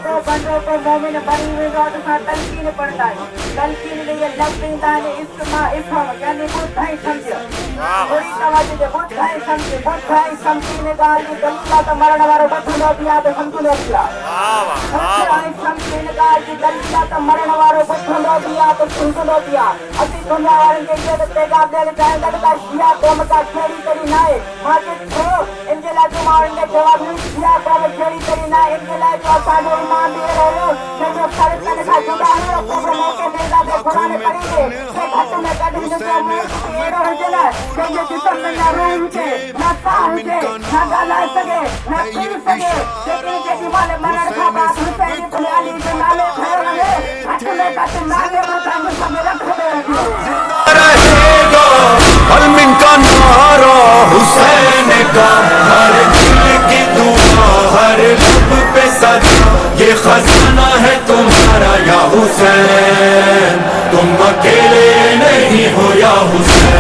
तो बंदों को मोमिन बनी हुई बात का तलकीन पड़ता है। तलकीन ने ये लफ्ज़ इंदा है इस्मा इफहम यानी बुद्धाई समझो। पूरी तवज्जो दे बुद्धाई समझो बुद्धाई समझने गाल की दलीला तो मरण वारो बथुनो दिया तो समझो दिया। बुद्धाई समझने गाल की दलीला तो मरण वारो बथुनो दिया तो समझो दिया। अभी दुनिया वाले के ये पैगाम देने चाहेंगे कि शिया कौम का खेड़ी तेरी नाए मां के छो इनके लाज मारेंगे जवाब नहीं शिया कौम खेड़ी तेरी नाए इनके लाज जो साडो ईमान दे रहे हो जो सारे तने का जुदा है और को मौके देगा के कुरान पढ़ेंगे से घट में कद जो मुंह ये रह चला कि ये जिसम में ना रूह के ना साह के ना गाला सके ना पी सके लेकिन के दीवाने मरण का बात हुसैन इब्न अली के नाले खड़े रहे घट में कद नागे मत सब रख दे अलमिन का नारा हुसैन का हर दिल की दुआ हर लब पे सदा ये खजाना है तुम्हारा या हुसैन तुम अकेले नहीं हो या हुसैन।